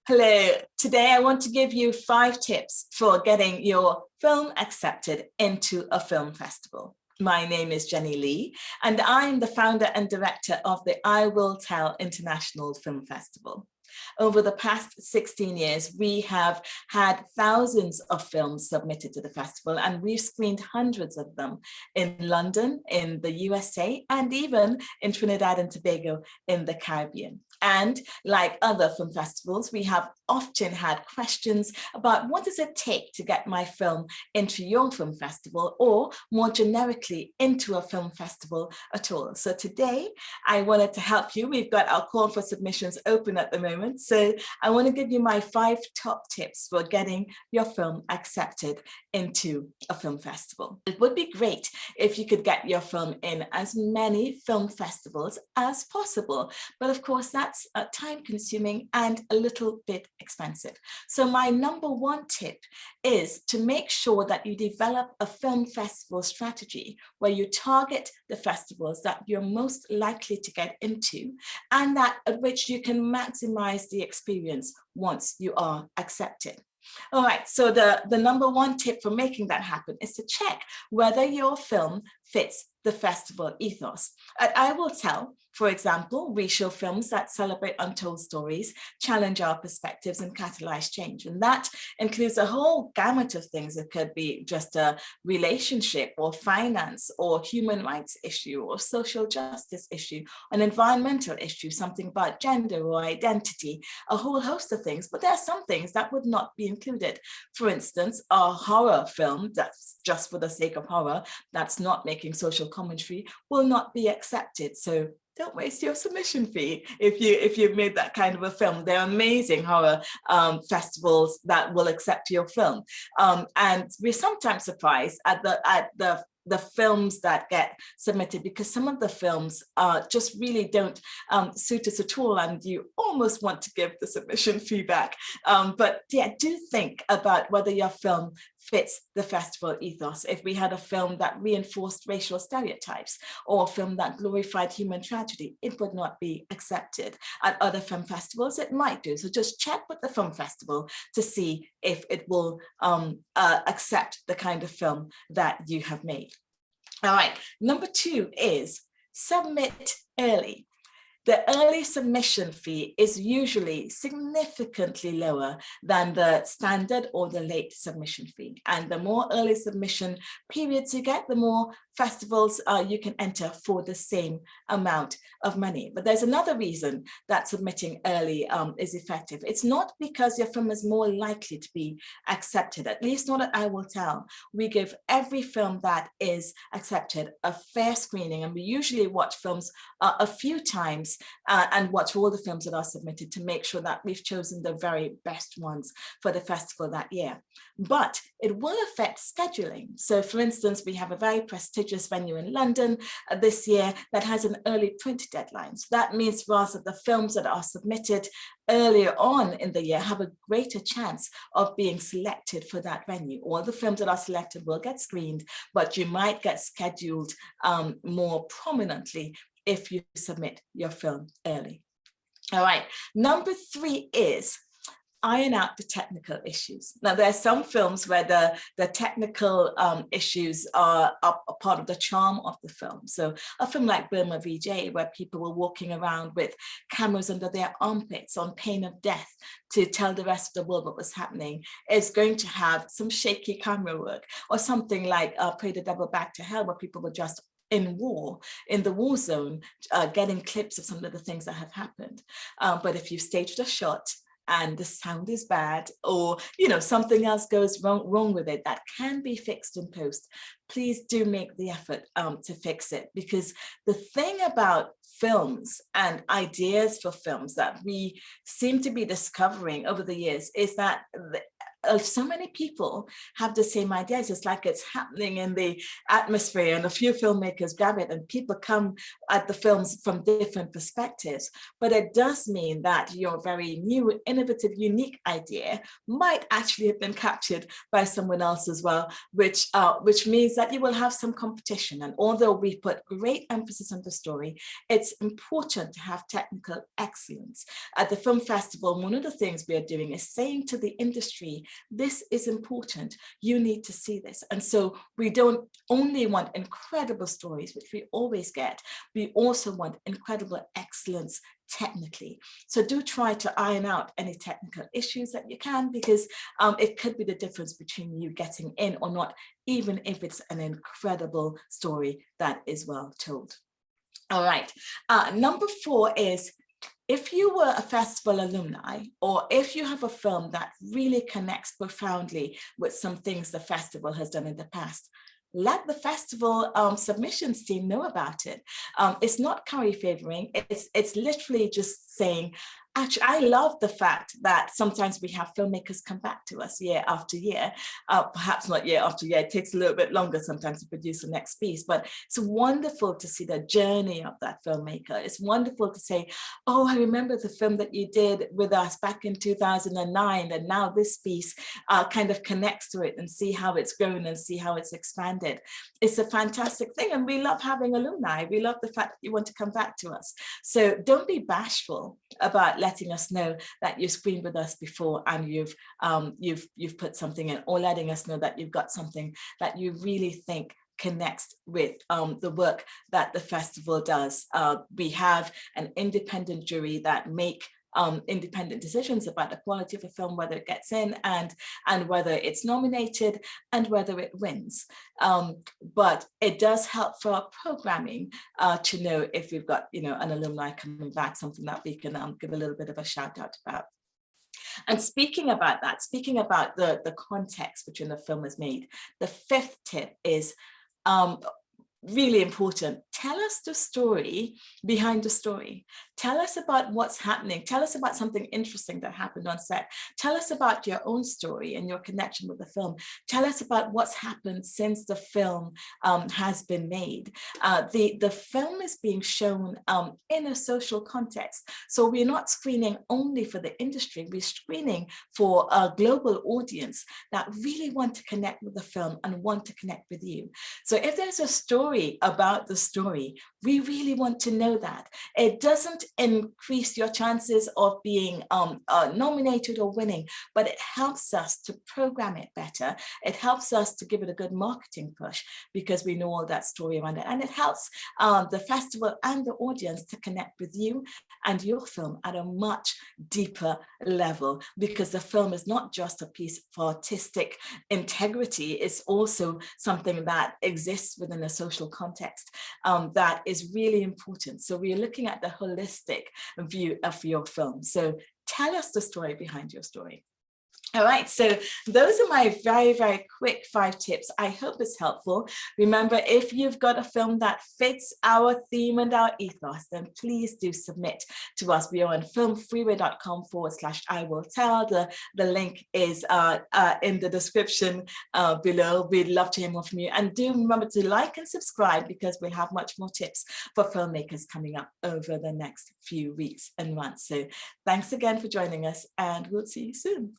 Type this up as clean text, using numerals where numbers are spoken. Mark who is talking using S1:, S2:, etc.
S1: Hello, today I want to give you 5 tips for getting your film accepted into a film festival. My name is Jenny Lee, and I'm the founder and director of the I Will Tell International Film Festival. Over the past 16 years, we have had thousands of films submitted to the festival, and we've screened hundreds of them in London, in the USA, and even in Trinidad and Tobago in the Caribbean. And like other film festivals, we have often had questions about what does it take to get my film into your film festival, or more generically into a film festival at all. So today I wanted to help you. We've got our call for submissions open at the moment. So I want to give you my 5 top tips for getting your film accepted into a film festival. It would be great if you could get your film in as many film festivals as possible. But of course, that's time consuming and a little bit expensive. So my number 1 tip is to make sure that you develop a film festival strategy where you target the festivals that you're most likely to get into, and that at which you can maximize the experience once you are accepted. All right, so the number 1 tip for making that happen is to check whether your film fits the festival ethos. At I Will Tell, for example, we show films that celebrate untold stories, challenge our perspectives, and catalyze change. And that includes a whole gamut of things. It could be just a relationship or finance or human rights issue or social justice issue, an environmental issue, something about gender or identity, a whole host of things. But there are some things that would not be included. For instance, a horror film that's just for the sake of horror, that's not making social commentary, will not be accepted. So don't waste your submission fee if you've made that kind of a film. There are amazing horror festivals that will accept your film, and we're sometimes surprised at the films that get submitted, because some of the films just really don't suit us at all, and you almost want to give the submission feedback. But yeah, do think about whether your film fits the festival ethos. If we had a film that reinforced racial stereotypes, or a film that glorified human tragedy, it would not be accepted. At other film festivals, it might do. So just check with the film festival to see if it will accept the kind of film that you have made. All right, number 2 is submit early. The early submission fee is usually significantly lower than the standard or the late submission fee. And the more early submission periods you get, the more festivals you can enter for the same amount of money. But there's another reason that submitting early is effective. It's not because your film is more likely to be accepted, at least not at I Will Tell. We give every film that is accepted a fair screening, and we usually watch films a few times and watch all the films that are submitted to make sure that we've chosen the very best ones for the festival that year. But it will affect scheduling. So for instance, we have a very prestigious venue in London this year that has an early print deadline. So that means for us that the films that are submitted earlier on in the year have a greater chance of being selected for that venue. All the films that are selected will get screened, but you might get scheduled more prominently if you submit your film early. All right, number 3 is iron out the technical issues. Now, there are some films where the technical issues are a part of the charm of the film. So a film like Burma VJ, where people were walking around with cameras under their armpits on pain of death to tell the rest of the world what was happening, is going to have some shaky camera work. Or something like Pray the Devil Back to Hell, where people were just in the war zone, getting clips of some of the things that have happened. But if you staged a shot and the sound is bad, or something else goes wrong with it that can be fixed in post, please do make the effort to fix it. Because the thing about films and ideas for films that we seem to be discovering over the years is that so many people have the same ideas. It's like it's happening in the atmosphere, and a few filmmakers grab it and people come at the films from different perspectives. But it does mean that your very new, innovative, unique idea might actually have been captured by someone else as well, which means that you will have some competition. And although we put great emphasis on the story, it's important to have technical excellence. At the film festival, one of the things we are doing is saying to the industry, this is important, you need to see this. And so we don't only want incredible stories, which we always get, we also want incredible excellence technically. So do try to iron out any technical issues that you can, because it could be the difference between you getting in or not, even if it's an incredible story that is well told. All right, number 4 is, if you were a festival alumni, or if you have a film that really connects profoundly with some things the festival has done in the past, let the festival submissions team know about it. It's not curry favoring, it's literally just saying, actually, I love the fact that sometimes we have filmmakers come back to us year after year, perhaps not year after year, it takes a little bit longer sometimes to produce the next piece, but it's wonderful to see the journey of that filmmaker. It's wonderful to say, oh, I remember the film that you did with us back in 2009, and now this piece kind of connects to it, and see how it's grown and see how it's expanded. It's a fantastic thing, and we love having alumni. We love the fact that you want to come back to us. So don't be bashful about letting us know that you screened with us before and you've put something in, or letting us know that you've got something that you really think connects with the work that the festival does. We have an independent jury that make independent decisions about the quality of a film, whether it gets in and whether it's nominated and whether it wins. But it does help for our programming to know if we've got, an alumni coming back, something that we can give a little bit of a shout out about. And speaking about that, speaking about the context which in the film is made, the 5th tip is really important. Tell us the story behind the story. Tell us about what's happening. Tell us about something interesting that happened on set. Tell us about your own story and your connection with the film. Tell us about what's happened since the film has been made. The film is being shown in a social context. So we're not screening only for the industry, we're screening for a global audience that really want to connect with the film and want to connect with you. So if there's a story about the story, we really want to know that. It doesn't increase your chances of being nominated or winning, but it helps us to program it better. It helps us to give it a good marketing push because we know all that story around it. And it helps the festival and the audience to connect with you and your film at a much deeper level, because the film is not just a piece of artistic integrity, it's also something that exists within a social context that is really important. So we're looking at the holistic view of your film. So tell us the story behind your story. All right, so those are my very, very quick 5 tips. I hope it's helpful. Remember, if you've got a film that fits our theme and our ethos, then please do submit to us. We are on filmfreeway.com/I-will-tell. The link is in the description below. We'd love to hear more from you. And do remember to like and subscribe, because we'll have much more tips for filmmakers coming up over the next few weeks and months. So thanks again for joining us, and we'll see you soon.